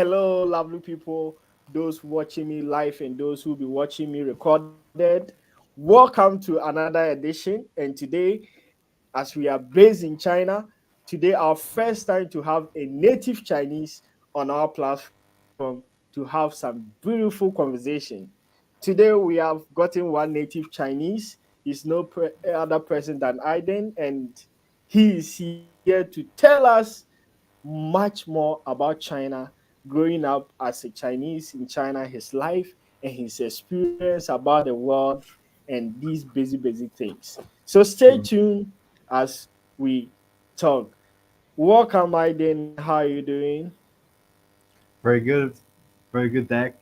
Hello, lovely people, those watching me live and those who will be watching me recorded. Welcome to another edition. And today, as we are based in China, today our first time to have a native Chinese on our platform to have some beautiful conversation. Today we have gotten one native Chinese. He's no other person than Aiden, and he is here to tell us much more about China, growing up as a Chinese in China, his life and his experience about the world and these basic things. So stay Sure. tuned as we talk. Welcome, Aiden. How are you doing? Very good. Very good, Dak.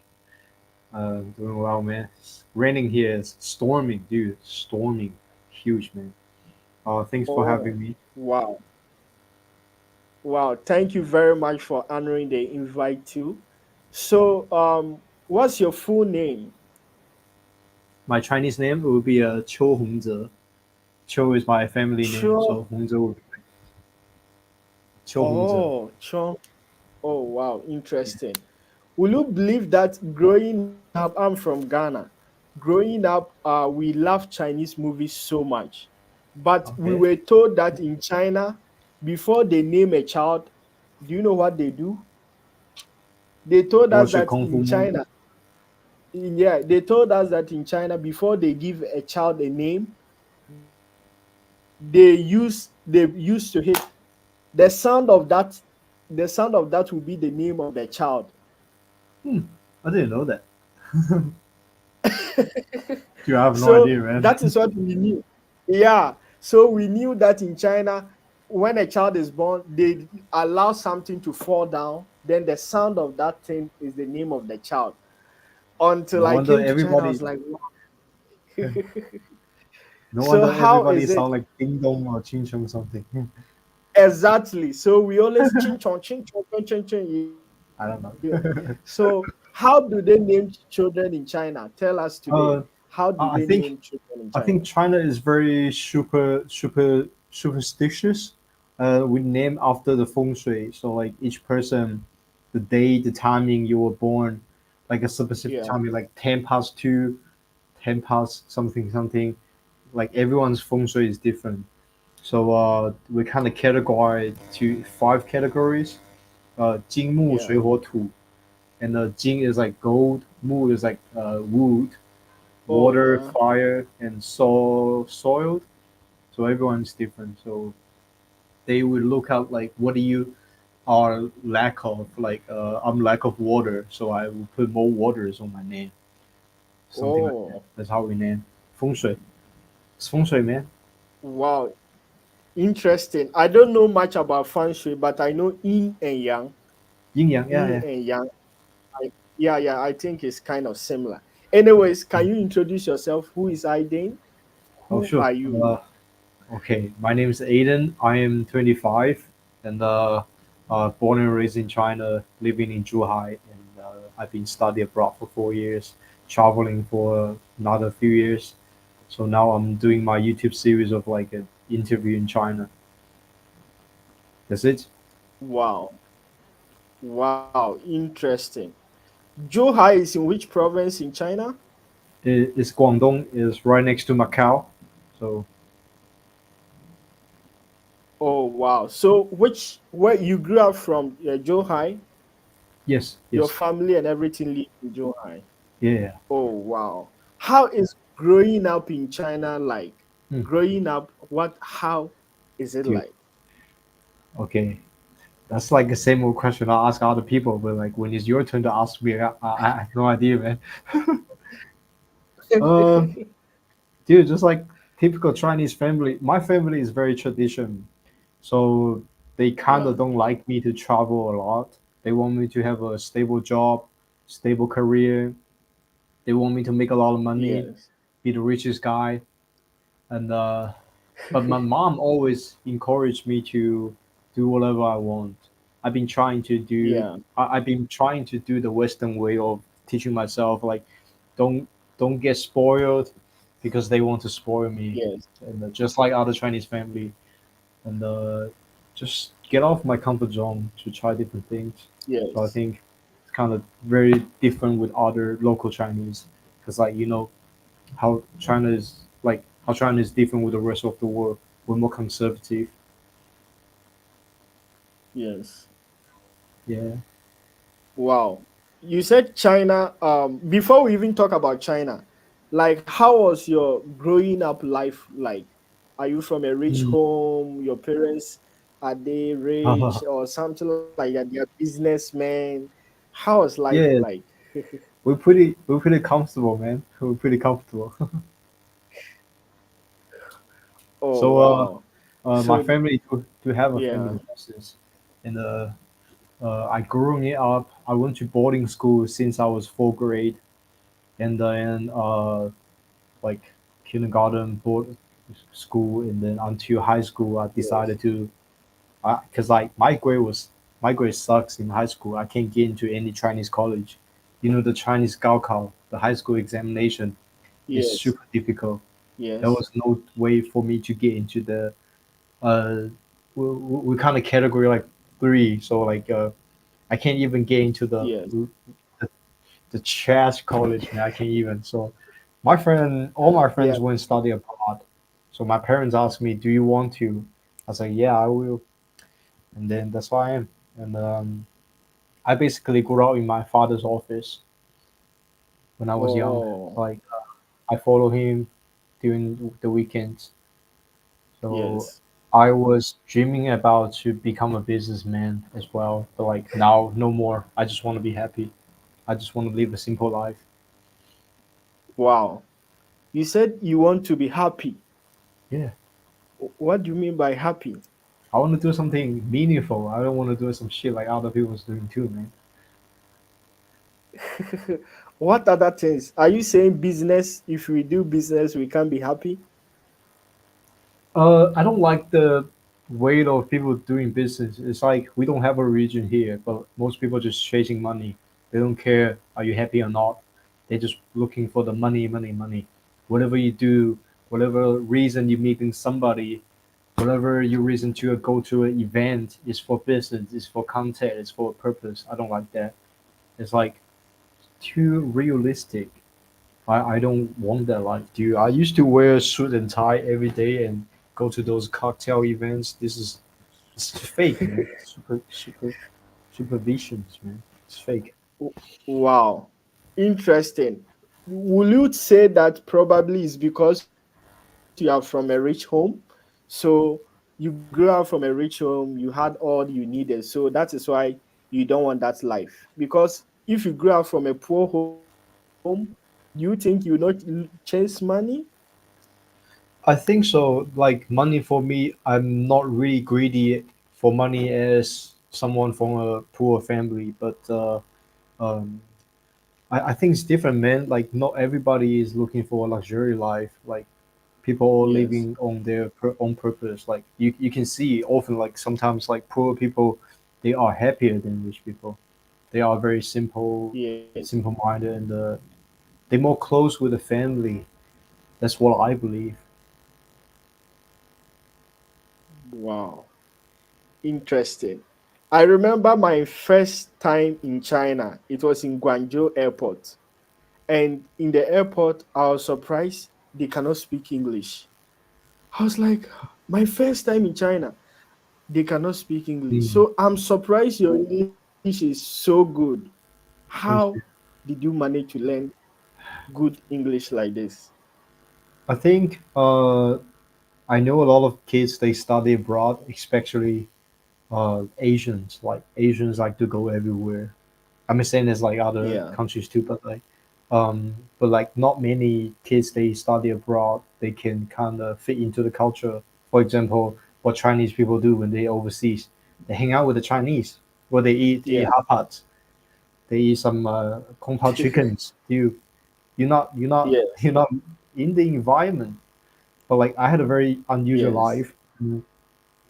Doing well, man. It's raining here. It's storming, dude. Storming. Huge, man. Thanks for Oh, having me. wow. Wow. Thank you very much for honoring the invite too. So, what's your full name? My Chinese name will be Qiu Hongze. Qiu is my family name, Cho. so Hongze will be Qiu Hongze. Oh, Cho. Oh, wow. Interesting. Will you believe that growing up, I'm from Ghana. Growing up, we love Chinese movies so much. But we Okay. were told that in China, before they name a child, do you know what they do? They told us Watch a that kung fu in movie. China, yeah, they told us that in China, before they give a child a name, they used to hit the sound of that. The sound of that will be the name of the child. Hmm. I didn't know that. Dude, I have no So idea, man. that is what we knew. Yeah. So we knew that in China, when a child is born, they allow something to fall down. Then the sound of that thing is the name of the child. Until No I wonder came to China, I everybody. was like, wow. No So wonder how everybody is sound it like Ding Dong or Ching Chong something. exactly? So we always ching chong, ching chong. Yeah. I don't know. So how do they name children in China? Tell us today. uh, How do they name I think children in China? I think China is very superstitious. We name after the feng shui. So like each person, the day, the timing you were born, like a specific Yeah. timing, like 10 past 2, 10 past something something. Like everyone's feng shui is different. So we kind of categorize to 5 categories. 金木 Yeah. 水火土, and Jing is like gold, Mu is like wood, Oh water, yeah. fire, and soil. So everyone's different. So they will look out like what do you are lack of. Like I'm lack of water, so I will put more waters on my name. Something like that. Oh, That's how we name feng shui. It's feng shui, man. wow. Interesting. I don't know much about feng shui, but I know yin and yang. Yin yang, yeah, Yin yeah. and yang. Yeah, I think it's kind of similar. Anyways, can you introduce yourself? Who is Aiden? Oh Who sure. are you? Okay, my name is Aiden. I am 25 and born and raised in China, living in Zhuhai, and I've been studying abroad for 4 years, traveling for another few years. So now I'm doing my YouTube series of like an interview in China. That's it. Wow. Wow. Interesting. Zhuhai is in which province in China? It's Guangdong is right next to Macau. So Oh, wow. So where you grew up from, Zhuhai? yes, Your yes, family and everything live in Zhuhai? yeah. Oh, wow. How is growing up in China like? Hmm. Growing up, how is it Dude, like? okay. That's like the same old question I ask other people, but like when it's your turn to ask me, I have no idea, man. Uh, Dude, just like typical Chinese family, my family is very tradition, so they kind Yeah. of don't like me to travel a lot. They want me to have a stable job, stable career. They want me to make a lot of money, Yes. be the richest guy, and but my mom always encouraged me to do whatever I want. I've been trying to do. Yeah. I've been trying to do the Western way of teaching myself, like, don't don't get spoiled, because they want to spoil me, Yes. and just like other Chinese family, and just get off my comfort zone to try different things. So I Yes. think kind of very different with other local Chinese, because like how China is how China is different with the rest of the world. We're more conservative. Yes. Yeah. Wow. You said China. Before we even talk about China, like how was your growing up life like? Are you from a rich Mm. home? Your parents, are they rich or something like that? They are businessmen. How was life Yeah, like? we're pretty comfortable, man. We're pretty comfortable. Oh So wow. my So family to have a yeah. family business, and I grew up. I went to boarding school since I was fourth grade, and then like kindergarten, board school, and then until high school, I Yes. decided to, because like my grade sucks in high school. I can't get into any Chinese college. The Chinese Gaokao, the high school examination, is Yes. super difficult. There Yes. was no way for me to get into the uh we kind of category like three, so like I can't even get into the Yes. the, the trash college, man. I can't even. So all my Yeah. friends went study abroad. So my parents asked me, "Do you want to?" I was like, "Yeah, I will." And then that's why I am. And I basically grew up in my father's office when I was young. Oh Like I follow him during the weekends. So yes. I was dreaming about to become a businessman as well, but like now, no more. I just want to be happy. I just want to live a simple life. Wow. You said you want to be happy. Yeah, What do you mean by happy? I want to do something meaningful. I don't want to do some shit like other people's doing too, man. What other things? Are you saying business? If we do business, we can't be happy? I don't like the weight of people doing business. It's like we don't have a religion here, but most people just chasing money. They don't care are you happy or not. They're just looking for the money, money, money. Whatever you do, whatever reason you're meeting somebody, whatever your reason to go to an event is for business, is for content, is for a purpose. I don't like that. It's like too realistic. I don't want that life, dude. I used to wear a suit and tie every day and go to those cocktail events. It's fake, man. Super visions, man. It's fake. Wow. Interesting. Will you say that probably is because you are from a rich home? So you grew up from a rich home, you had all you needed. So that is why you don't want that life. Because if you grew up from a poor home, do you think you not chase money? I think so. Like money for me, I'm not really greedy for money as someone from a poor family, but um, I think it's different, man. Like not everybody is looking for a luxury life. Like people are Yes. living on their own purpose. Like you can see often like sometimes like poor people, they are happier than rich people. They are very Yes. simple minded, and they're more close with the family. That's what I believe. Wow. Interesting. I remember my first time in China. It was in Guangzhou Airport. And in the airport, I was surprised they cannot speak English. I was like, my first time in China, they cannot speak English. Mm. So I'm surprised your English is so good. How Thank you. did you manage to learn good English like this? I think I know a lot of kids they study abroad, especially Asians. Like Asians like to go everywhere. I'm not saying there's like other Yeah. countries too, but like not many kids they study abroad. They can kind of fit into the culture. For example, what Chinese people do when they overseas, they hang out with the Chinese, where they eat Yeah. hot pots, they eat some kung pao chickens. You're not Yes. you're not in the environment. But like I had a very unusual Yes. life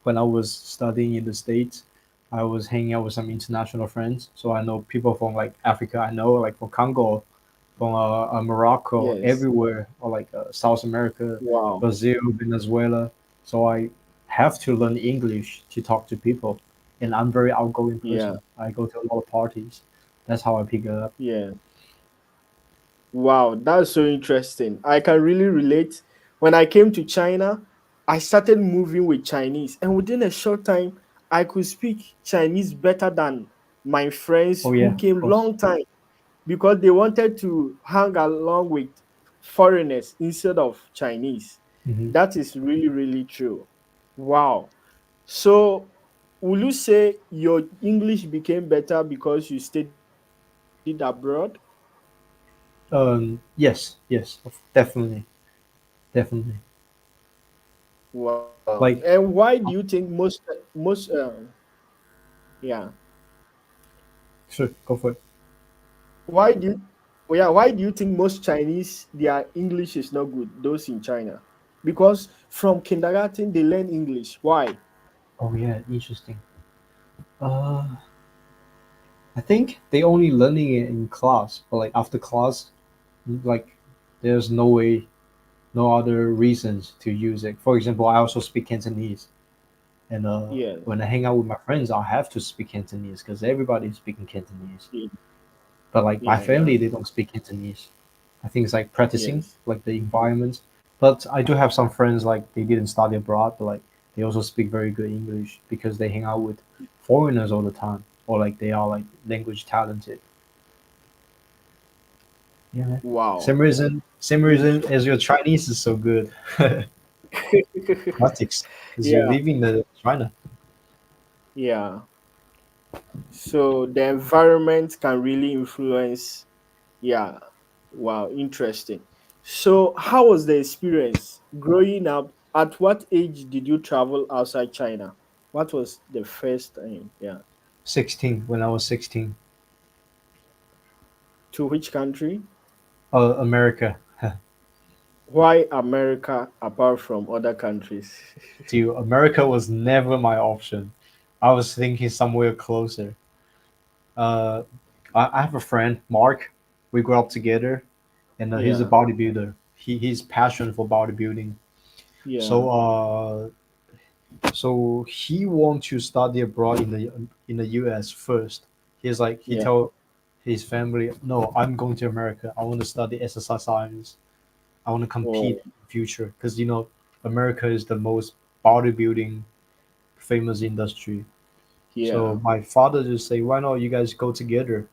when I was studying in the States. I was hanging out with some international friends, so I know people from like Africa. I know like from Congo, from Morocco, Yes. everywhere, or like South America, Wow. Brazil, Venezuela. So I have to learn English to talk to people, and I'm very outgoing Yeah. person. I go to a lot of parties. That's how I pick it up. Yeah. Wow, that's so interesting. I can really relate. When I came to China, I started moving with Chinese, and within a short time, I could speak Chinese better than my friends Oh who yeah, of came course. long time because they wanted to hang along with foreigners instead of Chinese. Hmm. That is really, really true. Wow. So, will you say your English became better because you studied abroad? Yes, yes, definitely, definitely. Wow. And Like, why do you think most yeah, sure, go for it. why do you why do you think most Chinese their English is not good, those in China? Because from kindergarten they learn English. Why? Oh yeah, interesting. Uh, I think they only learning it in class, but like after class, like there's no way, no other reasons to use it. For example, I also speak Cantonese, and Yes. when I hang out with my friends, I have to speak Cantonese because everybody's speaking Cantonese. But like my Yeah. family, they don't speak Cantonese. I think it's like practicing, Yes. like the environment. But I do have some friends like they didn't study abroad, but like they also speak very good English because they hang out with foreigners all the time, or like they are like language talented. Yeah, man. Wow. Same reason as your Chinese is so good. Practice, because you Yeah. live in the China. Yeah. So the environment can really influence. Yeah. Wow, interesting. So, how was the experience growing up? At what age did you travel outside China? What was the first time? Yeah. 16 when I was 16. To which country? America. Why America apart from other countries? Dude, America was never my option. I was thinking somewhere closer. Uh, I have a friend, Mark. We grew up together, and he's a Yeah. bodybuilder. He's passionate for bodybuilding. So Yeah. so he wants to study abroad in the U.S. first. He's like he Yeah. tell his family, no, I'm going to America. I want to study exercise science. I want to compete Oh, in the future because America is the most bodybuilding famous industry. yeah. So my father just say, why not you guys go together?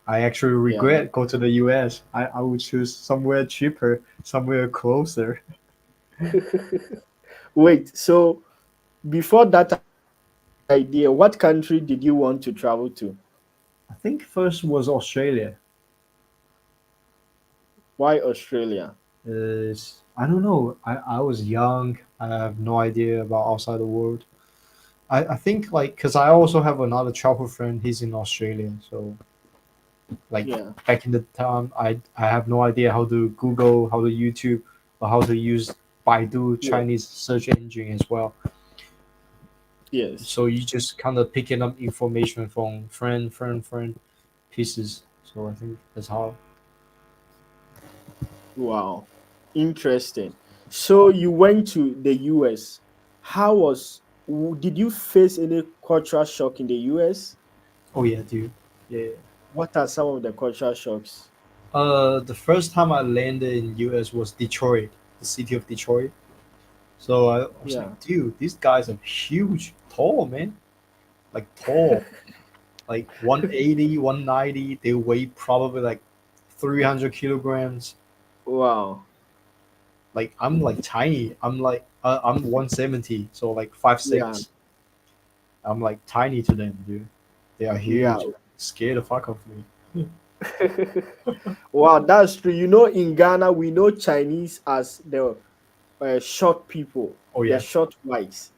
I actually Yeah. regret go to the US. I would choose somewhere cheaper, somewhere closer. Wait, so before that idea, what country did you want to travel to? I think first was Australia. Why Australia? Is I don't know. I was young. I have no idea about outside the world. I think like because I also have another childhood friend. He's in Australia. So like Yeah. back in the time, I have no idea how to Google, how to YouTube, or how to use Baidu Yeah. Chinese search engine as well. Yes. So you just kind of picking up information from friend pieces. So I think that's how. Wow. Interesting. So you went to the US. Did you face any cultural shock in the US? Oh yeah, dude. Yeah. What are some of the cultural shocks? The first time I landed in US was Detroit, the city of Detroit. So I was like, Yeah. dude, these guys are huge, tall, man. Like tall, like 180, 190. They weigh probably like 300 kilograms. Wow. Like I'm like tiny. I'm 170, so like five Yeah. six. I'm like tiny to them, dude. They are Yeah. huge. Scared the fuck of me. Wow, that's true. You know, in Ghana, we know Chinese as the short people, Oh the yeah. short whites.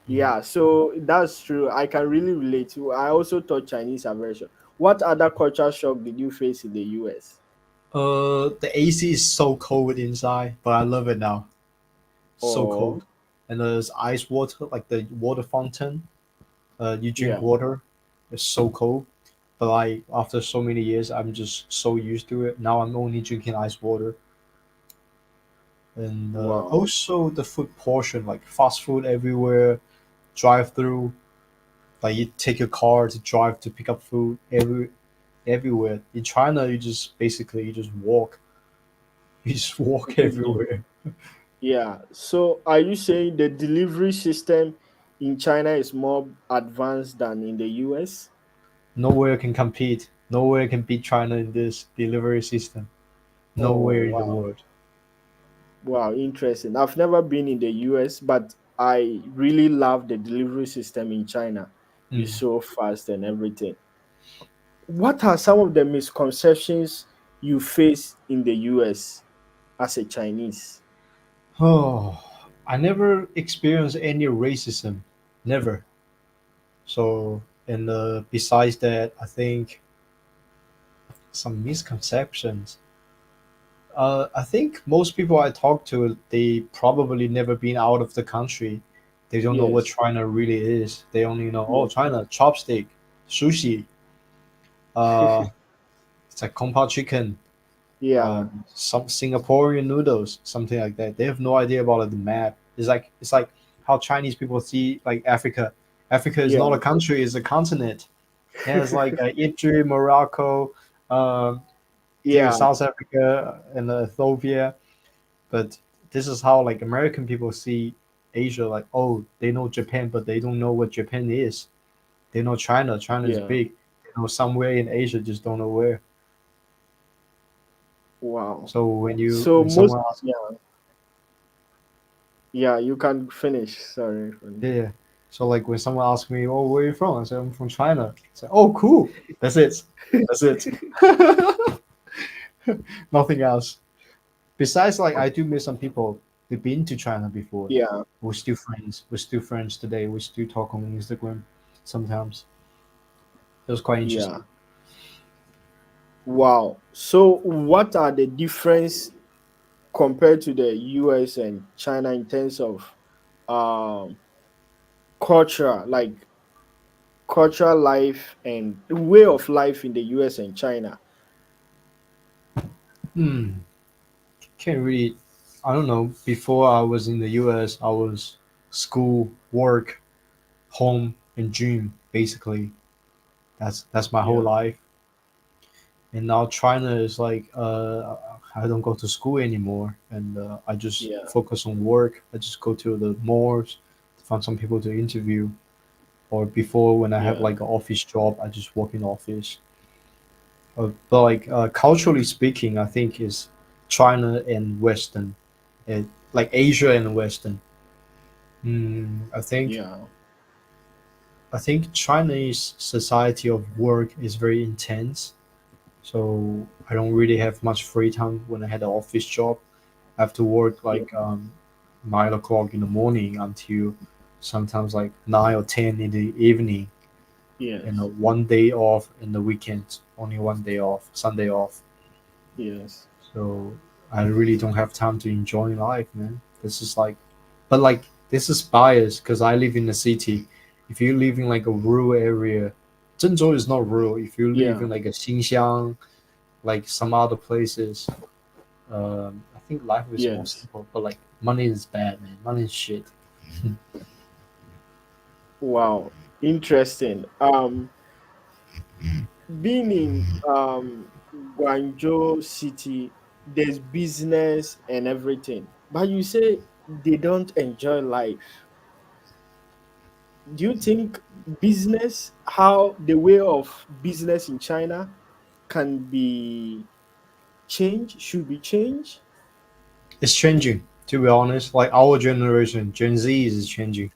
Mhm. Yeah, so that's true. I can really relate to. I also thought Chinese are very short. What other culture shock did you face in the US? The AC is so cold inside, but I love it now. So Oh, cold, and there's ice water, like the water fountain. You drink yeah. water. It's so cold, but like after so many years, I'm just so used to it. Now I'm only drinking ice water, and Wow. also the food portion, like fast food everywhere, drive through. Like you take your car to drive to pick up food. everywhere. In China, you just basically you just walk, you just walk Yeah. everywhere. Yeah. So are you saying the delivery system in China is more advanced than in the US? Nowhere can compete. Nowhere can beat China in this delivery system. Oh, Nowhere in the wow. world. Wow, interesting. I've never been in the US, but I really love the delivery system in China. Mm. It's so fast and everything. What are some of the misconceptions you face in the US as a Chinese? Oh, I never experienced any racism. Never. So, and besides that, I think some misconceptions. I think most people I talk to, they probably never been out of the country. They don't know what Yes, China really is. They only know, oh, yes. China, chopstick, sushi, uh, it's like kung pao chicken, Yeah, some Singaporean noodles, something like that. They have no idea about the map. It's like how Chinese people see like Africa. Africa is not yeah, a country; it's a continent. It has like Egypt, Morocco, um, there yeah, South Africa, and Ethiopia. But this is how like American people see Asia. Like, oh, they know Japan, but they don't know what Japan is. They know China. China is yeah. big. They know somewhere in Asia, just don't know where. Wow. So So when most, someone asks, yeah, yeah, you can finish. Sorry. yeah, so like when someone asks me, oh, where are you from? I say I'm from China. I say, oh, cool. That's it. That's it. Nothing else. Besides, like I do meet some people who've been to China before. Yeah, We're still friends. We're still friends today. We still talk on Instagram sometimes. It was quite yeah. interesting. Wow. So what are the difference compared to the US and China in terms of um culture, like cultural life and the way of life in the US and China? Hmm. Can't really. I don't know. Before I was in the U.S., I was school, work, home, and gym. Basically, that's my whole Yeah, life. And now China is like I don't go to school anymore, and I just yeah, focus on work. I just go to the malls to find some people to interview. Or before, when I have yeah, like an office job, I just work in office. But like culturally speaking, I think is China and Western, like Asia and Western. I think yeah, Chinese society of work is very intense. So I don't really have much free time when I had an office job. I have to work yeah, like 9 o'clock in the morning until sometimes like 9 or 10 in the evening, and yes, one day off in the weekend. Only one day off, Sunday off. yes, So I really don't have time to enjoy life, man. This is like, but like this is biased because I live in the city. If you live in like a rural area, Zhengzhou is not rural. If you live yeah, in like a Xinjiang, like some other places, I think life is more yes. simple. But like money is bad, man. Money is shit. Wow, interesting. Being in Guangzhou city, there's business and everything, but you say they don't enjoy life. Do you think business, how the way of business in China can be changed, should be changed? It's changing. To be honest, like our generation, Gen Z is changing.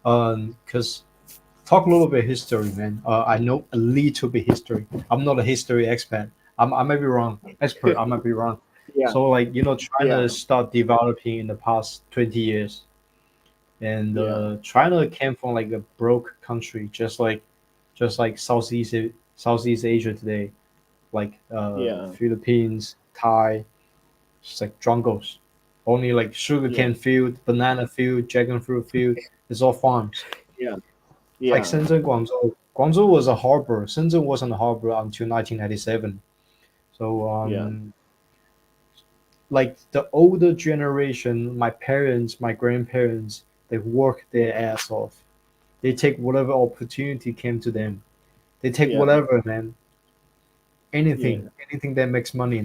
Because talk a little bit history, man. I know a little bit history. I'm not a history expert. I might be wrong. Expert, I might be wrong. Yeah, So like China yeah, start developing in the past 20 years, and yeah, China came from like a broke country, just like Southeast Asia today, like yeah, Philippines, Thai, just like jungles. Only like yeah, sugarcane field, banana field, dragon fruit field. It's all farms. yeah, Like yeah, Shenzhen, Guangzhou. Guangzhou was a harbor. Shenzhen wasn't a harbor until 1997. So, yeah, like the older generation, my parents, my grandparents, they work their ass off. They take whatever opportunity came to them. They take yeah, whatever, man. anything, Yeah. anything that makes money.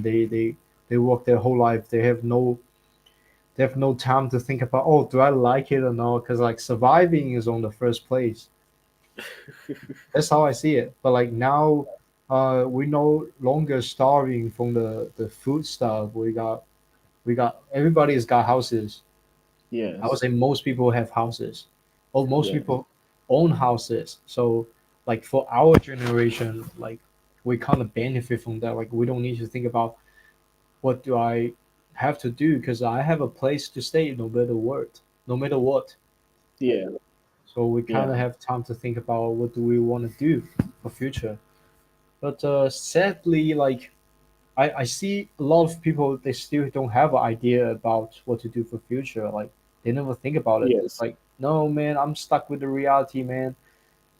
They work their whole life. They have no time to think about, oh, do I like it or not? Because like surviving is on the first place. That's how I see it. But like now, we no longer starving from the food stuff. We got everybody's got houses. I would Yes. say most people have houses, or most Yeah. people own houses. So like for our generation, like we kind of benefit from that. Like we don't need to think about what do I have to do because I have a place to stay no matter what, no matter what. Yeah. So we kind of Yeah. have time to think about what do we want to do for future. But sadly, like I see a lot of people they still don't have an idea about what to do for future. Like they never think about it. Yes. Like no man, I'm stuck with the reality, man.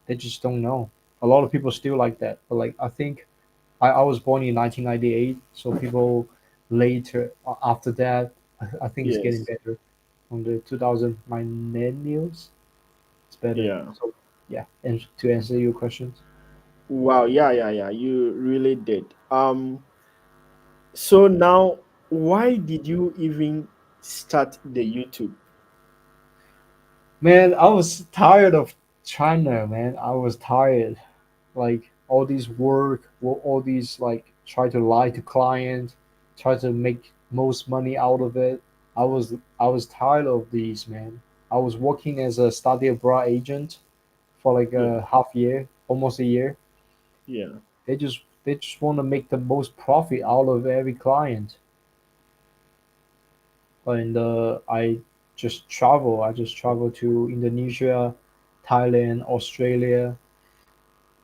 They just don't know. A lot of people still like that. But like I think I was born in 1998, so people later after that, I think it's getting Yes. better. From the 2000 millennials, it's better. Yeah. So yeah, and to answer your questions. Wow. Yeah. Yeah. Yeah. You really did. So now, why did you even start the YouTube? Man, I was tired of China, man. I was tired. Like all these work, all these like try to lie to clients, try to make most money out of it. I was tired of these, man. I was working as a study abroad agent for like Yeah. a half year, almost a year. Yeah. They just want to make the most profit out of every client. And I just travel to Indonesia, Thailand, Australia,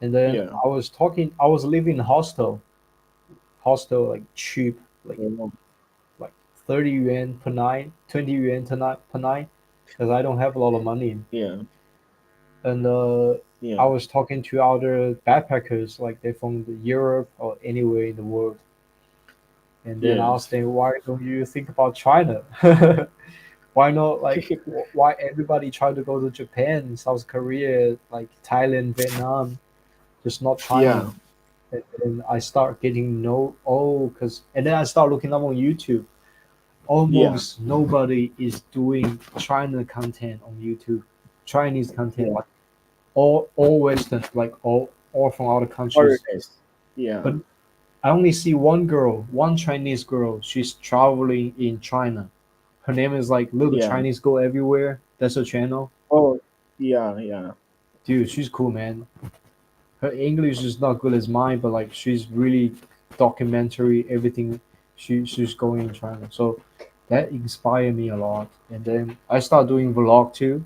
and then Yeah. I was living in hostel like cheap, like Oh, like 30 yuan per night, 20 yuan per night, because I don't have a lot of money. yeah. And I Yeah. was talking to other backpackers, like they're from Europe or anywhere in the world, and then I asked Yes. them, why don't you think about China? Why not like why everybody try to go to Japan, South Korea, like Thailand, Vietnam, just not China? Yeah. And then I start getting no oh because and then I start looking up on YouTube. Yeah. Almost nobody is doing China content on YouTube, Chinese content Yeah. like all Western, like all from other countries. Foreigners. Yeah. But I only see one girl, one Chinese girl. She's traveling in China. Her name is like Little Yeah. Chinese Go Everywhere. That's her channel. Oh, yeah. Yeah. Dude, she's cool, man. Her English is not good as mine, but like she's really documentary everything she's going in China. So that inspired me a lot. And then I start doing vlog too.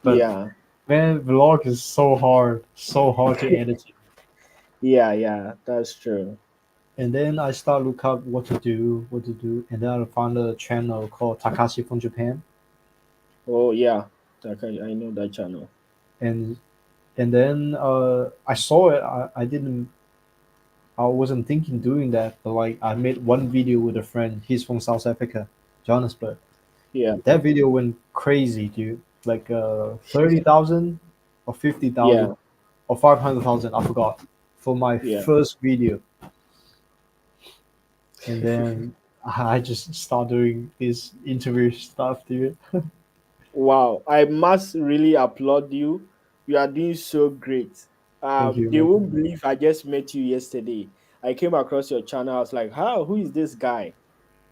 But Yeah. man, vlog is so hard to edit. Yeah. Yeah. That's true. And then I start look up what to do, and then I found a channel called Takashi from Japan, Oh, yeah. I know that channel. and then I saw it. I wasn't thinking doing that, but like I made one video with a friend. He's from South Africa, Johannesburg. Yeah. That video went crazy, dude. Like 30,000 or 50,000 Yeah. or 500,000. I forgot for my Yeah. first video, and then I just start doing this interview stuff, dude. Wow. I must really applaud you. You are doing so great. Thank you, They man. won't believe I just met you yesterday. I came across your channel. I was like, how? Who is this guy?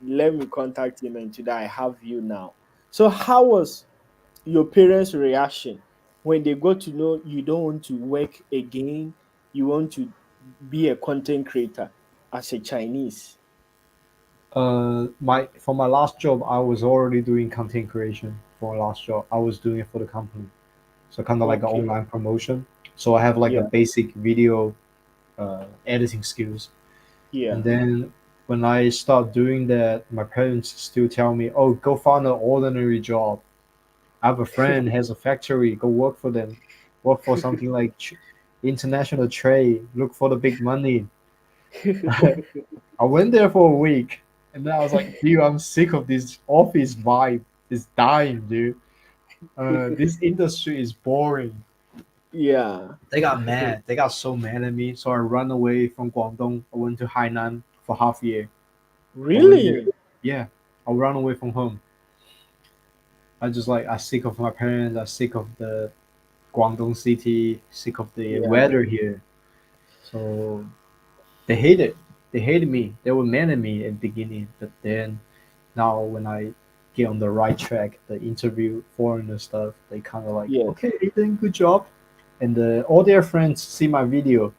Let me contact him, and today I have you now. So, how was your parents' reaction when they got to know you don't want to work again? You want to be a content creator as a Chinese? My for my last job, I was already doing content creation for my last job. I was doing it for the company, so kind of like an Okay. online promotion. So I have like a Yeah. basic video editing skills. And Yeah. then when I start doing that, my parents still tell me, "Oh, go find an ordinary job. I have a friend has a factory. Go work for them. Work for something like international trade. Look for the big money." I went there for a week, and then I was like, "Dude, I'm sick of this office vibe. It's dying, dude. This industry is boring." Yeah. They got mad. They got so mad at me. So I ran away from Guangdong. I went to Hainan for half a year. I went there. Really? Yeah, I ran away from home. I just like I sick of my parents. I sick of the Guangdong city. Sick of the Yeah. weather here. So they hate it. They hated me. They were mad at me at the beginning, but then now when I get on the right track, the interview foreigner stuff, they kind of like, Yes. okay, Ethan, good job. And all their friends see my video.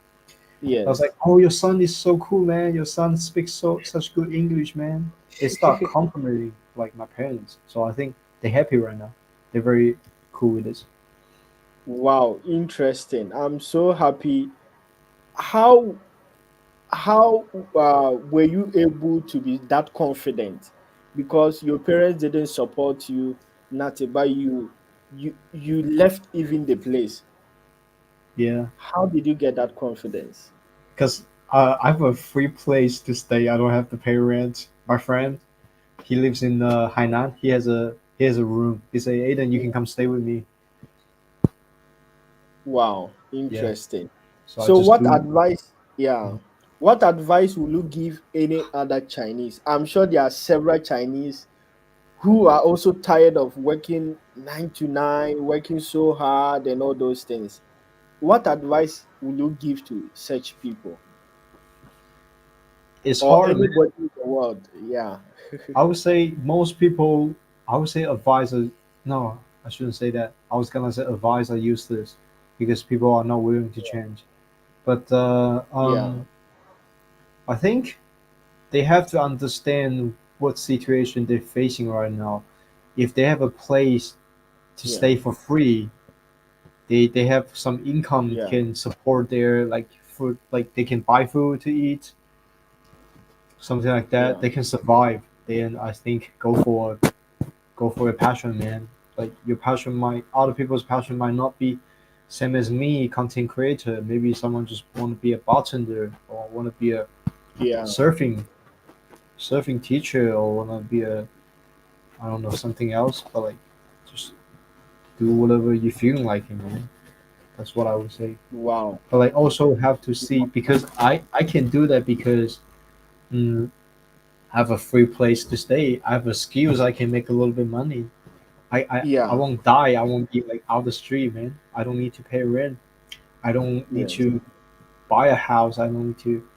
I was like, Yes. oh, your son is so cool, man. Your son speaks such good English, man. They start complimenting like my parents. So I think they're happy right now. They're very cool with this. Wow, interesting. I'm so happy. How how were you able to be that confident? Because your parents didn't support you, nothing, but you left even the place. Yeah, How did you get that confidence? because I have a free place to stay. I don't have to pay rent. My friend, he lives in Hainan. He has a room. He say, Aiden, you can come stay with me. Wow, Yeah. interesting. So I So just what do. advice, yeah, what advice will you give any other Chinese? I'm sure there are several Chinese who are also tired of working 9 to 9, working so hard and all those things. What advice will you give to such people It's or hard, man. anybody in the world? Yeah, I would say most people. I would say advisor. No, I shouldn't say that. I was gonna say advisor useless because people are not willing to change. But yeah, I think they have to understand what situation they're facing right now. If they have a place to yeah, stay for free, they have some income yeah, can support their like food, like they can buy food to eat, something like that. yeah, They can survive. Then I think go for a passion, man. Like your passion might other people's passion might not be same as me, content creator. Maybe someone just want to be a bartender or want to be a yeah, surfing surfing teacher or want to be a I don't know something else. But like just do whatever you feeling like it, man. That's what I would say. wow, But like also have to see because I can do that because mm, I have a free place to stay. I have a skills. I can make a little bit money. I yeah, won't die. I won't be like out the street, man. I don't need to pay rent. I don't need yes, to buy a house. I don't need to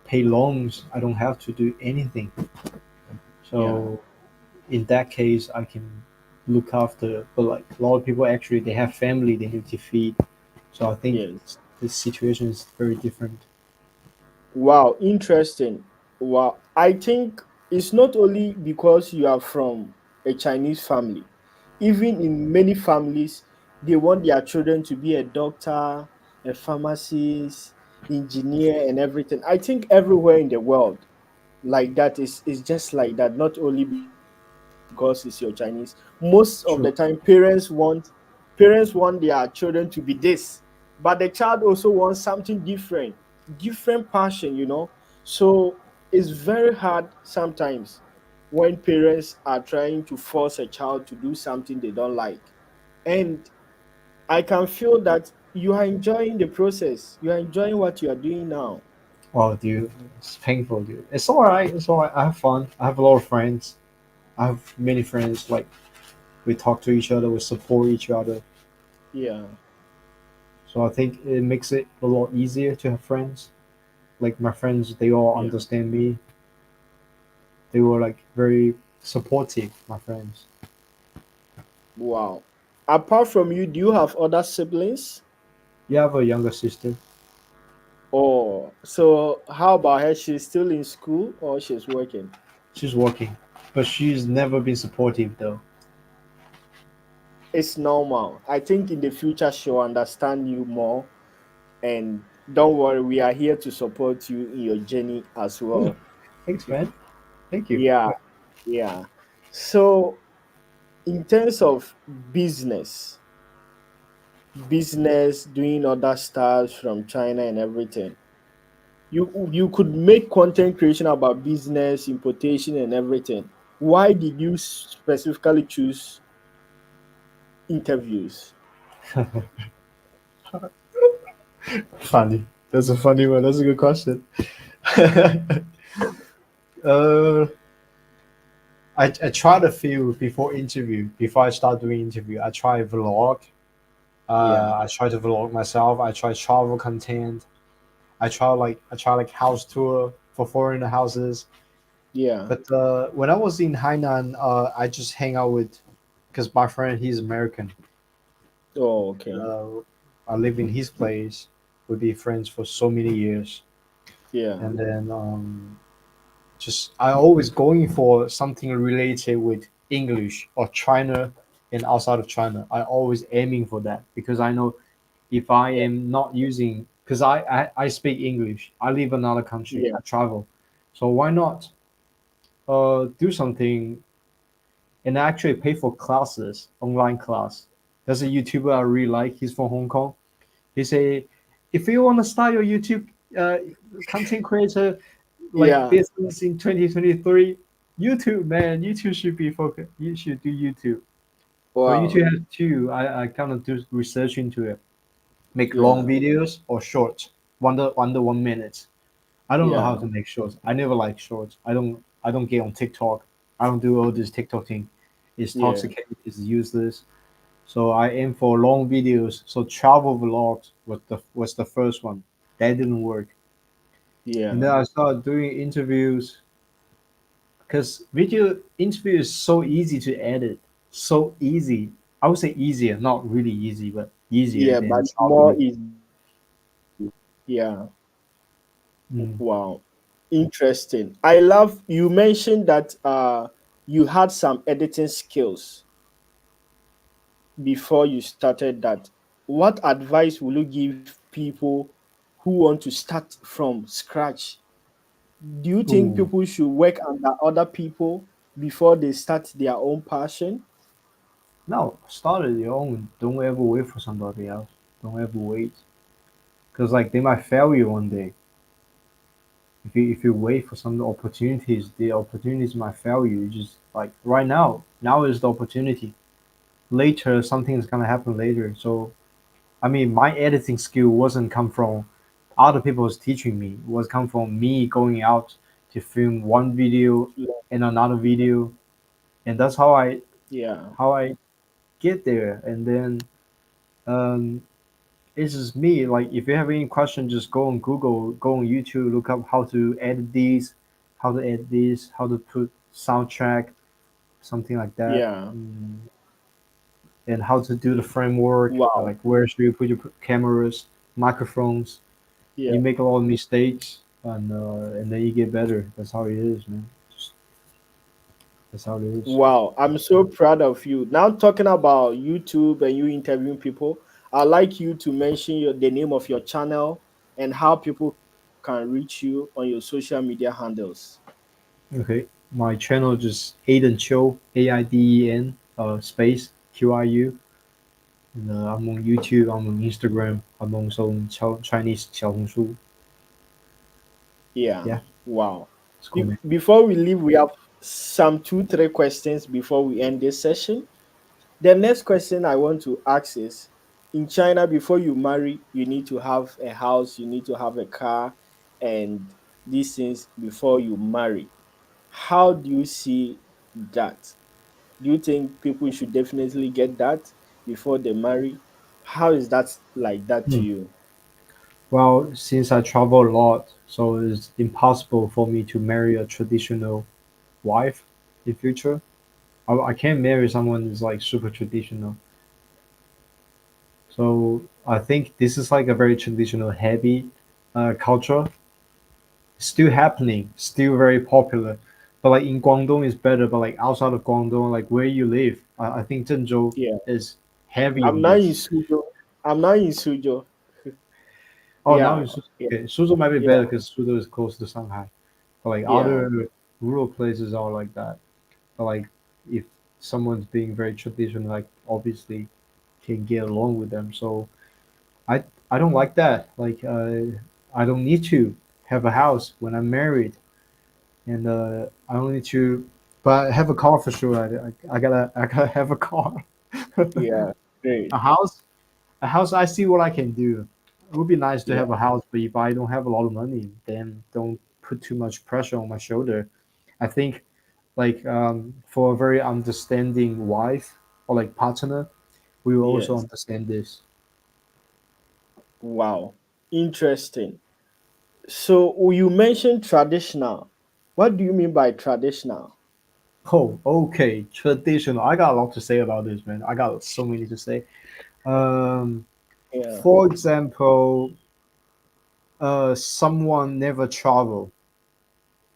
pay loans. I don't have to do anything. yeah, So in that case, I can look after. But like a lot of people actually, they have family they need to feed. So I think yes. this situation is very different. Wow, interesting. Wow, I think it's not only because you are from a Chinese family. Even in many families, they want their children to be a doctor, a pharmacist, engineer, and everything. I think everywhere in the world, like that is just like that, not only because it's your Chinese. Most of the time True. parents want their children to be this, but the child also wants something different, different passion. So it's very hard sometimes when parents are trying to force a child to do something they don't like. And I can feel that you are enjoying the process, you are enjoying what you are doing now. Wow, dude, it's painful, dude. It's all right. It's all right. I have fun. I have a lot of friends. I have many friends. Like we talk to each other. We support each other. Yeah, So I think it makes it a lot easier to have friends. Like my friends, they all yeah. understand me. They were like very supportive. My friends. Wow. Apart from you, do you have other siblings? You have a younger sister. Oh, so how about her? She's still in school or she's working? She's working, but she's never been supportive though. It's normal. I think in the future she'll understand you more. And don't worry, we are here to support you in your journey as Oh, well. thanks, man. Thank you. Yeah, yeah. So, in terms of business, doing other stuff from China and everything, you could make content creation about business, importation, and everything. Why did you specifically choose interviews? Funny. That's a funny one. That's a good question. uh, I try to feel before interview, before I start doing interview, I try vlog. Yeah, I try to vlog myself. I try travel content. I try like house tour for foreigner houses. yeah. But when I was in Hainan, I just hang out with, because my friend he's American. Oh, okay. Uh, I live in his place. We be friends for so many years, Yeah, and then just I always going for something related with English or China and outside of China. I always aiming for that because I know if I am not using, because I speak English, I live in another country, yeah, I travel, so why not do something and actually pay for classes, online class. There's a YouTuber I really like. He's from Hong Kong. He say, if you want to start your YouTube uh, content creator like yeah. business in 2023, YouTube, man, YouTube should be focused. You should do YouTube. So Wow. YouTube has two. I kind of do research into it. Make long Yeah, videos or shorts, under 1 minute. I don't know how yeah, to make shorts. I never like shorts. I don't get on TikTok. I don't do all this TikTok thing. It's yeah, toxic. It's useless. So I aim for long videos. So travel vlogs was the first one. That didn't work. And yeah, then I started doing interviews because video interview is so easy to edit. So easy. I would say easier, not really easy, but easier yeah. than But more traveling. easy. Yeah. Mm. Wow. Interesting. I love you mentioned that you had some editing skills before you started that. What advice will you give people who want to start from scratch? Do you think Ooh. people should work under other people before they start their own passion? No, start it your own. Don't ever wait for somebody else. Don't ever wait. Because like they might fail you one day. If you wait for some opportunities, the opportunities might fail you. You just like right now. Now is the opportunity. Later, something's gonna happen later. So I mean, my editing skill wasn't come from other people's teaching me. It was come from me going out to film one video and another video, and that's Yeah, how I get there. And then um, it's just me. Like, if you have any question, just go on Google, go on YouTube, look up how to edit these, how to edit this, how to put soundtrack, something like that, yeah. and how to do the framework. Wow. Like, where should you put your cameras, microphones. Yeah. You make a lot of mistakes, and then you get better. That's how it is, man. Just, that's how it is. Wow, I'm so proud of you. Now talking about YouTube and you interviewing people, I'd like you to mention the name of your channel and how people can reach you on your social media handles. Okay, my channel just Aiden Chiu, Aiden, space QIU. And, I'm on YouTube, I'm on Instagram, I'm also on Chinese 小红书. Yeah. Yeah, Wow. it's cool, man. Before we leave, we have some two, three questions before we end this session. The next question I want to ask is, in China, before you marry, you need to have a house, you need to have a car, and these things before you marry. How do you see that? Do you think people should definitely get that before they marry? How is that like that to Hmm. you? Well, since I travel a lot, so it's impossible for me to marry a traditional wife in future. I can't marry someone who's like super traditional. So I think this is like a very traditional heavy culture, still happening, still very popular. But like in Guangdong is better, but like outside of Guangdong, like where you live, I think Zhengzhou Yeah. is heavy I'm on not in this. Suzhou. I'm not in Suzhou. Oh, now Yeah. in Suzhou, Yeah. okay. Suzhou might be Yeah. better because Suzhou is close to Shanghai. But like Yeah. other rural places are like that. But like if someone's being very traditional, like obviously can get along with them. So I I don't like that. Like I don't need to have a house when I'm married, and I don't need to. But I have a car for sure. I gotta have a car. Yeah. Great. A house, a house. I see what I can do. it would be nice to Yeah. have a house, but if I don't have a lot of money, then don't put too much pressure on my shoulder. I think like for a very understanding wife or like partner, we will also Yes. understand this. Wow. Interesting. So you mentioned traditional. What do you mean by traditional? Oh, okay, traditional. I got a lot to say about this, man. I got so many to say. Um, Yeah. for example, someone never travel.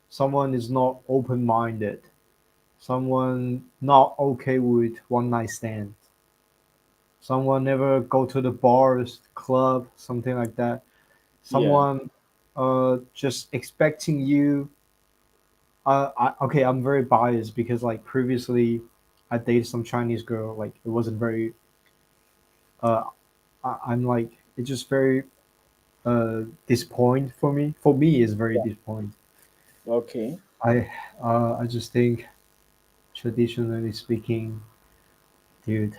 Someone is not open-minded. Someone not okay with one night stand. Someone never go to the bars, club, something like that. Yeah. Someone just expecting you. Okay, I'm very biased because like previously, I dated some Chinese girl. Like it wasn't very. Uh, I'm like it's just very disappointing for me. For me, it's very disappointing. Okay. I I just think traditionally speaking, dude.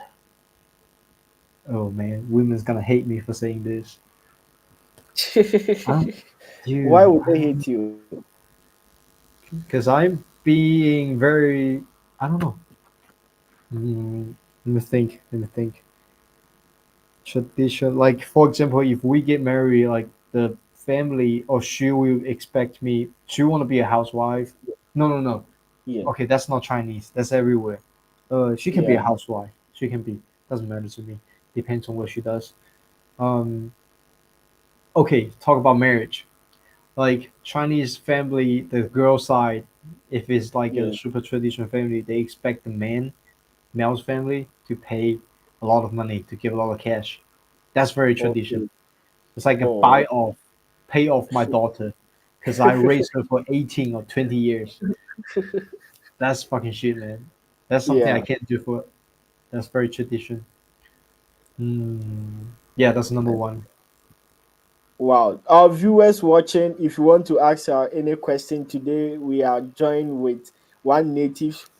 Oh man, women's gonna hate me for saying this. I don't, Why dude. would they hate you? Because I'm being very. I don't know. Let me think. Let me think. Tradition, like for example, if we get married, like the family or she will expect me. She want to be a housewife. No, no, no. Yeah. Okay, that's not Chinese. That's everywhere. She can be a Yeah. housewife. She can be. Doesn't matter to me. Depends on what she does. Um. Okay, talk about marriage. Like Chinese family, the girl side, if it's like a Yeah. super traditional family, they expect the male's family, to pay a lot of money, to give a lot of cash. That's very tradition. Okay. It's like a Oh. buy off, pay off my daughter, because I raised her for 18 or 20 years. That's fucking shit, man. That's something I Yeah. can't do for. That's very tradition. Yeah, that's number one. Wow. Our viewers watching, if you want to ask any question today, we are joined with one native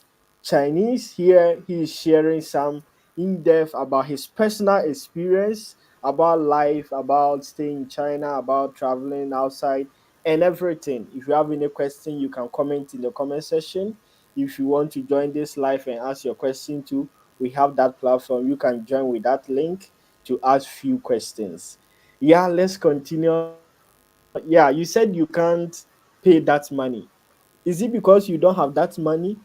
Chinese here. He is sharing some in depth about his personal experience, about life, about staying in China, about traveling outside, and everything. If you have any question, you can comment in the comment section. If you want to join this live and ask your question too, we have that platform. You can join with that link to ask few questions. Yeah, let's continue. Yeah, you said you can't pay that money. Is it because you don't have that money?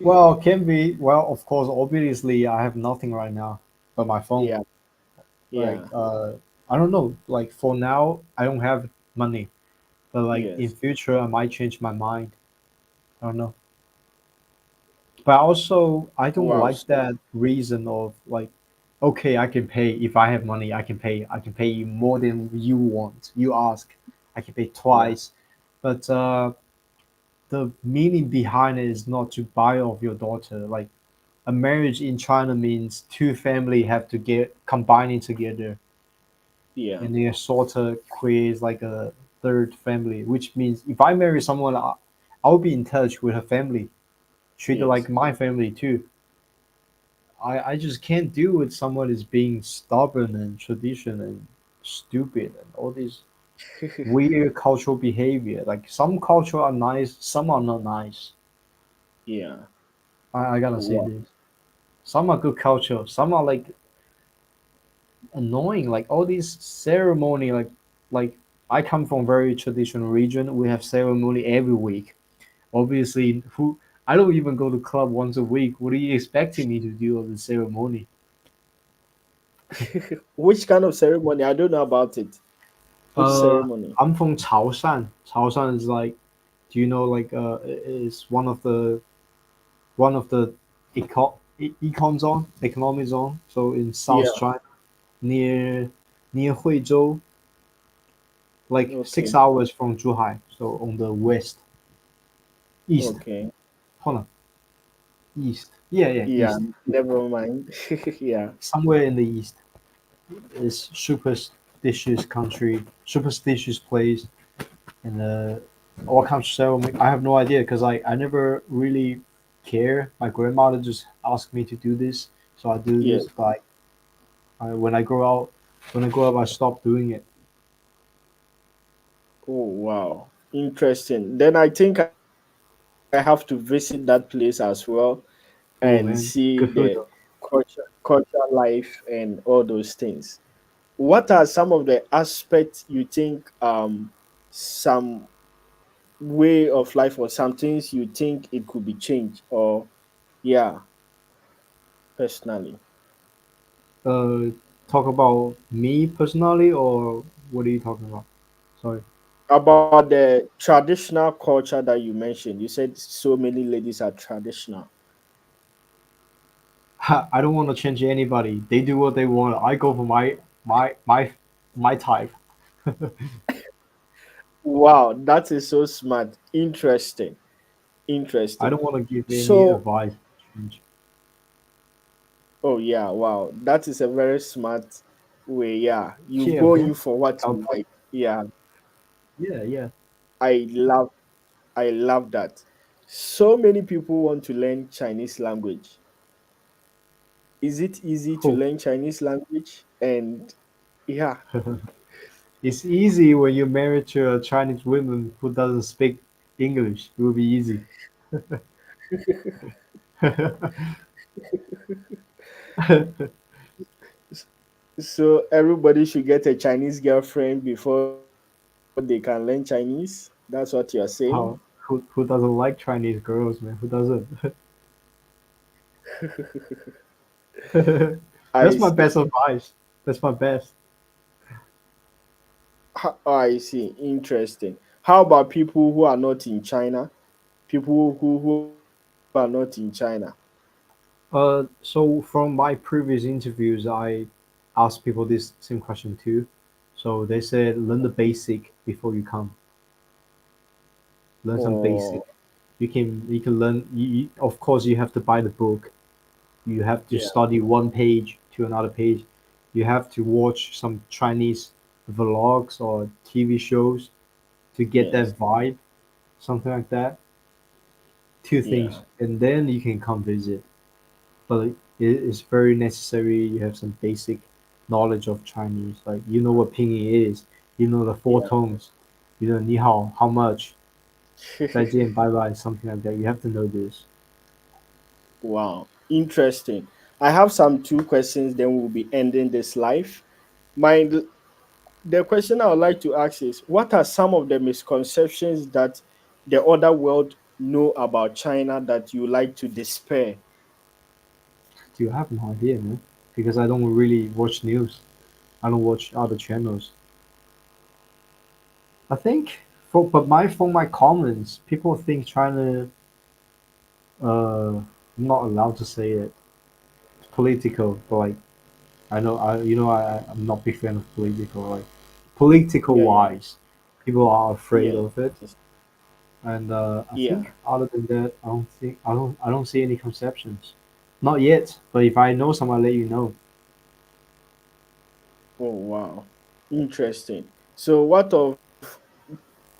Well, can be. Well, of course, obviously, I have nothing right now but my phone. Yeah, Like, yeah, I don't know. Like for now, I don't have money, but like in yes, future, I might change my mind. I don't know. But also, I don't wow, like that reason of like, okay, I can pay if I have money. I can pay. I can pay you more than you want. You ask, I can pay yeah, twice. But the meaning behind it is not to buy off your daughter. Like a marriage in China means two family have to get combining together, yeah, and they sort of creates like a third family. Which means if I marry someone, I'll be in touch with her family, treat her like yes. my family too. I just can't deal with someone is being stubborn and tradition and stupid and all this weird cultural behavior. Like some culture are nice, some are not nice. Yeah, I gotta say wow, this. Some are good culture, some are like annoying. Like all these ceremony, like I come from very traditional region. We have ceremony every week. Obviously, who I don't even go to club once a week. What are you expecting me to do of the ceremony? which kind of ceremony? I don't know about it. Which Uh, ceremony? I'm from Chaoshan. Chaoshan is like, do you know like is one of the econ zone, economic zone. So in South Yeah, China, near near Huizhou, like okay, 6 hours from Zhuhai. So on the west, east. okay, Hold on, east. Yeah, yeah, yeah, east. never mind. Yeah, Somewhere in the east is superstitious country, superstitious place, and what comes to ceremony, I have no idea because I never really care. My grandmother just asked me to do this, so I do yeah, this. But when I grow out, When I grow up, I stopped doing it. Oh wow, interesting. Then I think I have to visit that place as well and see Oh the man, good food though. culture life and all those things. What are some of the aspects you think some way of life or some things you think it could be changed or yeah, personally. Uh, talk about me personally, or what are you talking about? Sorry. About the traditional culture that you mentioned. You said so many ladies are traditional. I don't want to change anybody. They do what they want. I go for my type. Wow, that is so smart. Interesting. I Interesting. don't want to give any So, advice. Change. oh yeah, wow. That is a very smart way. Yeah. You Yeah, go man. in for what you Help. like. Yeah. Yeah, yeah. I love I love that. So many people want to learn Chinese language. Is it easy to Oh, learn Chinese language? And yeah. it's easy when you're married to a Chinese woman who doesn't speak English. It will be easy. So everybody should get a Chinese girlfriend before they can learn Chinese. That's what you're saying. How who doesn't like Chinese girls, man? Who doesn't? I That's my see. best advice. That's my best. I see. Interesting. How about people who are not in China? People who are not in China. So from my previous interviews, I asked people this same question too. So they said learn the basic before you come. Learn some basic. Or You can learn. Of course, you have to buy the book. You have to yeah, study one page to another page. You have to watch some Chinese vlogs or TV shows to get yes, that vibe, something like that. Two things, yeah, and then you can come visit. But it is very necessary you have some basic knowledge of Chinese. Like you know what pinyin is, you know the four yeah. tones, you know ni hao, how much, 再见, bye bye, something like that. You have to know this. Wow, interesting. I have some two questions. Then we'll be ending this live. My the question I would like to ask is, what are some of the misconceptions that the other world know about China that you like to despair? Do you have no idea, man? Because I don't really watch news. I don't watch other channels. I think for my comments, people think China. I'm not allowed to say it. It's political, but like I know I'm not big fan of political. Like political Yeah, yeah, wise, people are afraid yes, of it, and I yeah. think other than that, I don't see any conceptions. Not yet, but if I know some, I'll let you know. Oh, wow, interesting. So, what of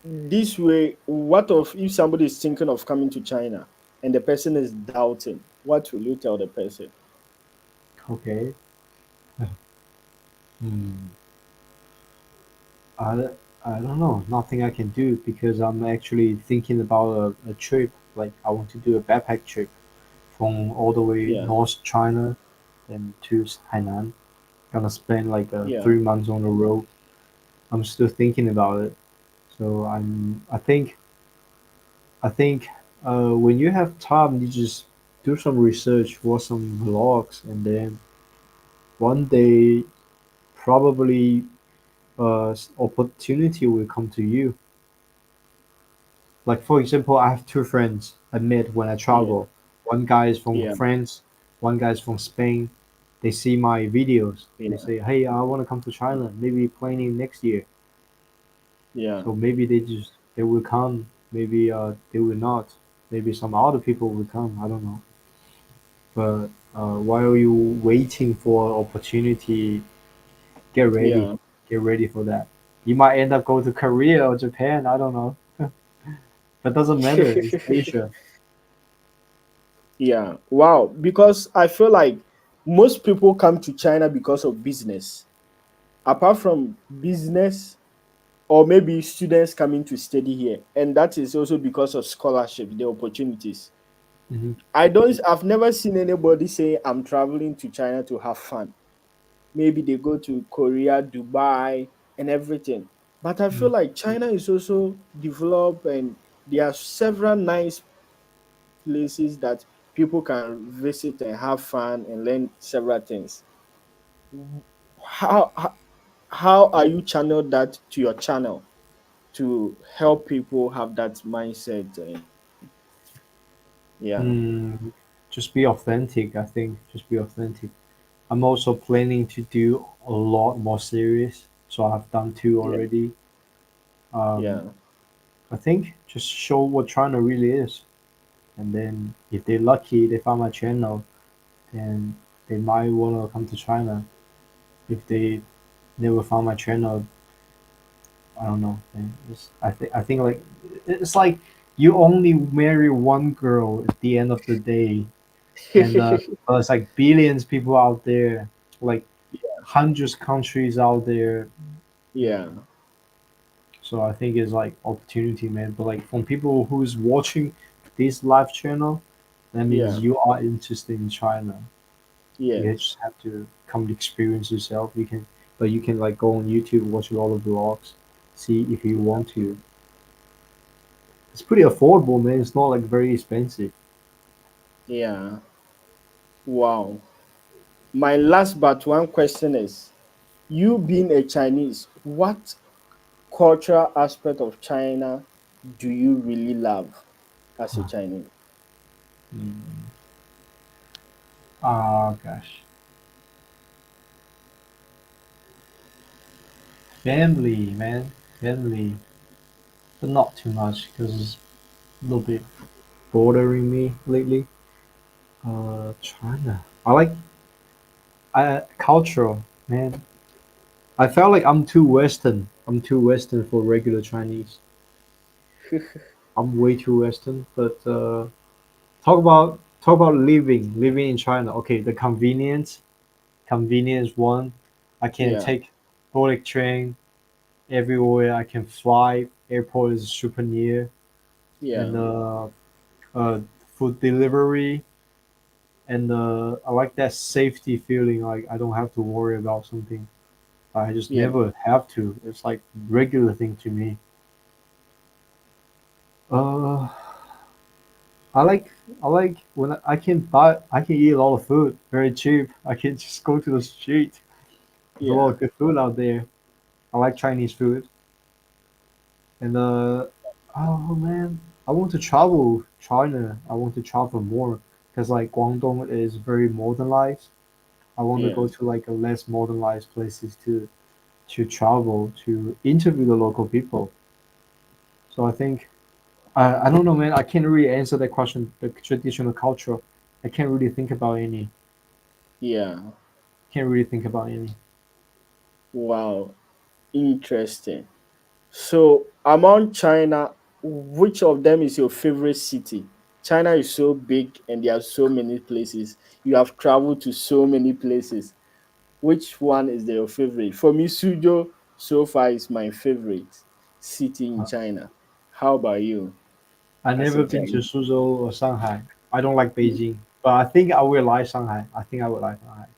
this way? What of if somebody is thinking of coming to China and the person is doubting? What will you tell the person? Okay. Hmm. I, I don't know. Nothing I can do because I'm actually thinking about a trip. Like I want to do a backpack trip from all the way Yeah, North China and to Hainan. Gonna spend like yeah, 3 months on the road. I'm still thinking about it. So I think when you have time, you just do some research, watch some vlogs, and then one day probably opportunity will come to you. Like for example, I have two friends I met when I yeah, travel. One guy is from yeah, France, one guy is from Spain. They see my videos. They yeah, say, "Hey, I want to come to China. Maybe planning next year." yeah, So maybe they will come. Maybe they will not. Maybe some other people will come. I don't know. But while you waiting for opportunity, get ready. yeah. Get ready for that. You might end up going to Korea or Japan. I don't know. That doesn't matter. It's Asia. Yeah. Wow. Because I feel like most people come to China because of business. apart from business or maybe students coming to study here, and that is also because of scholarship, the opportunities. Mm-hmm. I've never seen anybody say I'm traveling to China to have fun. Maybe they go to Korea, Dubai, and everything. But I feel like China is also developed, and there are several nice places that people can visit and have fun and learn several things. How how, how are you channel that to your channel to help people have that mindset? And yeah, Mm, just be authentic, I think. Just be authentic. I'm also planning to do a lot more series, so I've done two yeah, already. Um, yeah, I think just show what China really is, and then if they're lucky, they find my channel, then they might wanna come to China. If they never found my channel, I don't know. Man. I think like it's like you only marry one girl at the end of the day, and there's like billions people out there, like hundreds countries out there. yeah, So I think it's like opportunity, man. But like from people who's watching this live channel, that means yeah, you are interested in China. You yes, just have to come to experience yourself. You can, but you can like go on YouTube, watch all the vlogs, see if you want to. It's pretty affordable, man. It's not like very expensive. yeah. Wow. My last but one question is, you being a Chinese, what cultural aspect of China do you really love as a Chinese? Mm. Ah, gosh, family, man, family, but not too much because it's a little bit bothering me lately. China. I like cultural, man. I felt like I'm too Western. I'm too Western for regular Chinese. I'm way too Western. But talk about living in China. Okay, the convenience one. I can Yeah, take bullet train everywhere. I can fly. Airport is super near, and yeah, uh, food delivery. And I like that safety feeling. Like I don't have to worry about something. I just yeah, never have to. It's like regular thing to me. Uh, I like I like when I can eat a lot of food very cheap. I can just go to the street. There's a lot yeah, of good food out there. I like Chinese food, and oh man, I want to travel China. I want to travel more because like Guangdong is very modernized. I want to yeah, go to like a less modernized places to travel to interview the local people. So I think I don't know, man. I can't really answer that question. The traditional culture, I can't really think about any. yeah. Can't really think about any. Wow, interesting. So, among China, which of them is your favorite city? China is so big and there are so many places. You have traveled to so many places. Which one is your favorite? For me, Suzhou so far is my favorite city in Uh, China. How about you I as a never been to Chinese? Suzhou or Shanghai. I don't like Beijing, but I think I will like Shanghai. I think I would like Shanghai.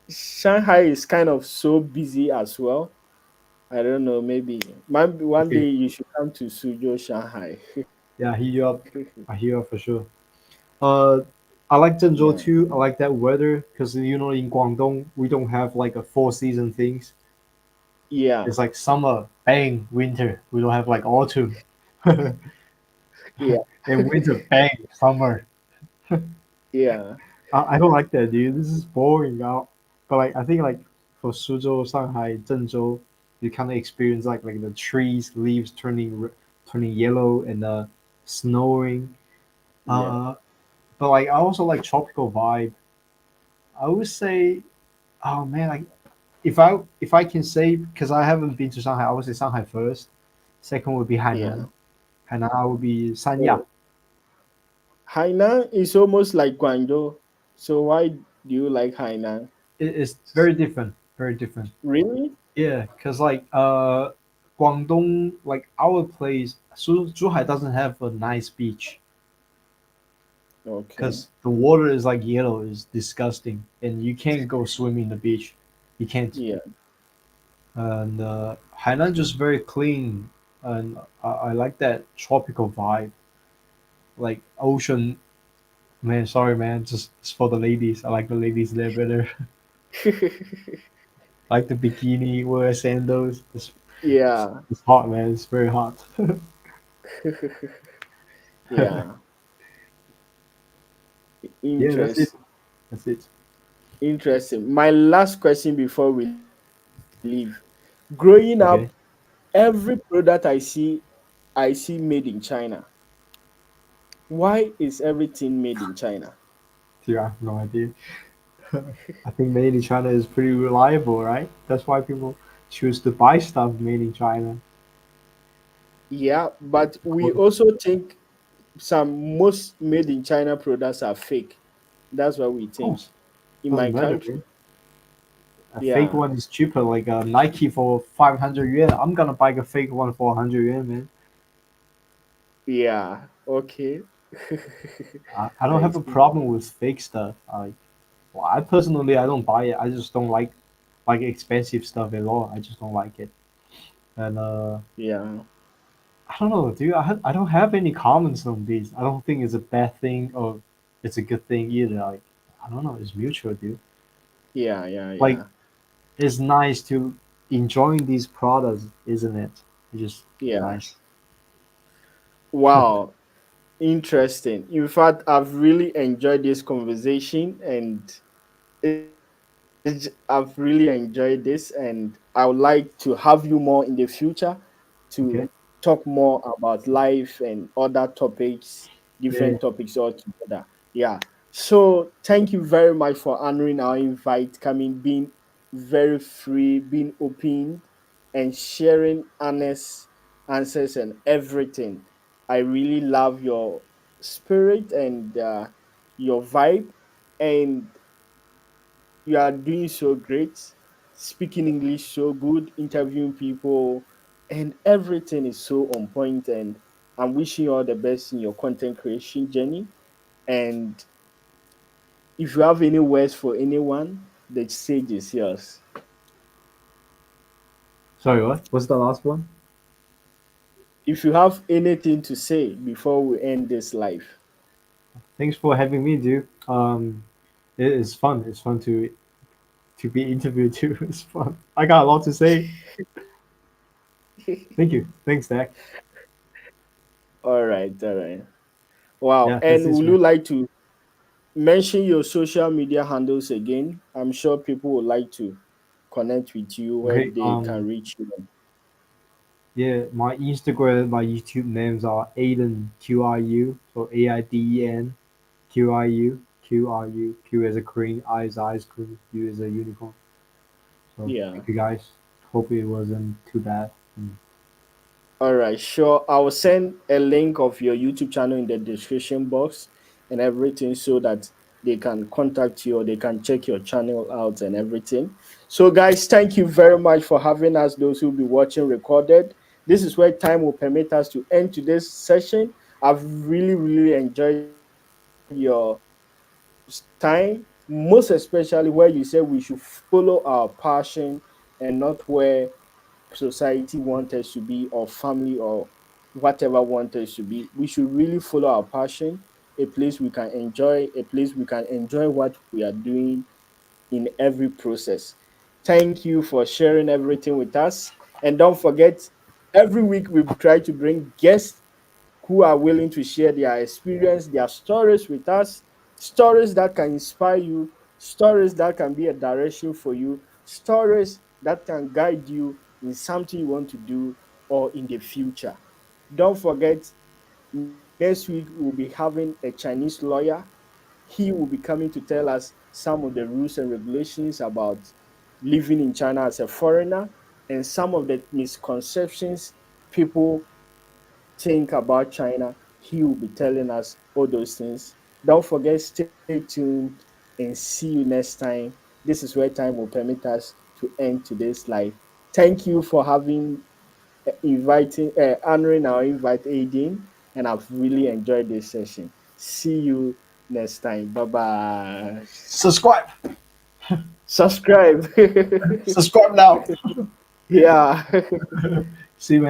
Shanghai is kind of so busy as well. I don't know, maybe one Okay, day you should come to Suzhou, Shanghai. yeah, hit you up. I hear you up for sure. Uh, I like Zhengzhou Yeah, too. I like that weather because in Guangdong we don't have like a four season things. yeah, It's like summer, bang, winter. We don't have like autumn, and yeah, winter, bang, summer. yeah, I don't like that, dude. This is boring. But like I think like for Suzhou, Shanghai, Zhengzhou, you kind of experience like the trees, leaves turning yellow and snowing. yeah, Uh, but like I also like tropical vibe. I would say, oh man, like if I can say because I haven't been to Shanghai, I would say Shanghai first. Second would be yeah. Hainan. Hainan would be Sanya. Oh, Hainan is almost like Guangzhou. So why do you like Hainan? It's very different. very different. Really? Yeah, cause like Guangdong, like our place, Zhuhai doesn't have a nice beach. Okay. Cause the water is like yellow, is disgusting, and you can't go swimming in the beach. You can't. Yeah. And Hainan just very clean, and I like that tropical vibe, like ocean. Man, sorry, man, just it's for the ladies. I like the ladies there better. Like the bikini, wear sandals. Yeah. It's hot, man. It's very hot. Yeah. Yeah, that's it. Interest. That's it. Interesting. My last question before we leave. Growing up, Okay. every product I see made in China. Why is everything made in China? Dude, I have no idea. I think made in China is pretty reliable, right? That's why people choose to buy stuff made in China. Yeah, but we Cool. also think most made in China products are fake. That's what we Of think course, in my doesn't matter, man. country. A fake Yeah, one is cheaper, like a Nike for 500 yuan. I'm gonna buy a fake one for 100 yuan, man. yeah, okay. I don't have That's a problem interesting. with fake stuff. Well, I personally I don't buy it. I just don't like expensive stuff at all. I just don't like it. And Yeah, I don't know, dude. I don't have any comments on this. I don't think it's a bad thing or it's a good thing either. Like I don't know. It's mutual, dude. yeah, yeah, Like yeah, it's nice to enjoying these products, isn't it? It's just yeah. nice. Wow, interesting. In fact, I've really enjoyed this conversation, and I've really enjoyed this, and I would like to have you more in the future to Okay. talk more about life and other topics, different Yeah. topics altogether. Yeah. So thank you very much for honoring our invite, coming, being very free, being open, and sharing honest answers and everything. I really love your spirit and your vibe, and you are doing so great, speaking English so good, interviewing people, and everything is so on point. And I'm wishing you all the best in your content creation journey. And if you have any words for anyone, the stage is yours. Sorry, what? What's the last one? If you have anything to say before we end this live. Thanks for having me, dude. It is fun. It's fun to be interviewed too. It's fun. I got a lot to say. Thank you. Thanks, Dak. All right, all right. Wow. Yeah, that's And it, would man. you like to mention your social media handles again? I'm sure people would like to connect with you where Okay. they can reach you. Yeah, my Instagram, my YouTube names are Aiden QRU. So AIDEN QRU QRU. Q as a queen, I as ice cream, U as a unicorn. So Yeah. thank you guys. Hope it wasn't too bad. All right, sure. I will send a link of your YouTube channel in the description box and everything so that they can contact you or they can check your channel out and everything. So, guys, thank you very much for having us, those who will be watching recorded. This is where time will permit us to end today's session. I've really, really enjoyed your time, most especially where you said we should follow our passion and not where society wants us to be or family or whatever wants us to be. We should really follow our passion, a place we can enjoy, a place we can enjoy what we are doing in every process. Thank you for sharing everything with us. And don't forget, every week we try to bring guests who are willing to share their experience, their stories with us, stories that can inspire you, stories that can be a direction for you, stories that can guide you in something you want to do or in the future. Don't forget, next week we'll be having a Chinese lawyer. He will be coming to tell us some of the rules and regulations about living in China as a foreigner and some of the misconceptions people think about China. He will be telling us all those things. Don't forget, stay tuned and see you next time. This is where time will permit us to end today's life. Thank you for honoring our invite, Aiden, and I've really enjoyed this session. See you next time. Bye bye. Subscribe. Subscribe. Subscribe now. Yeah. See you, man.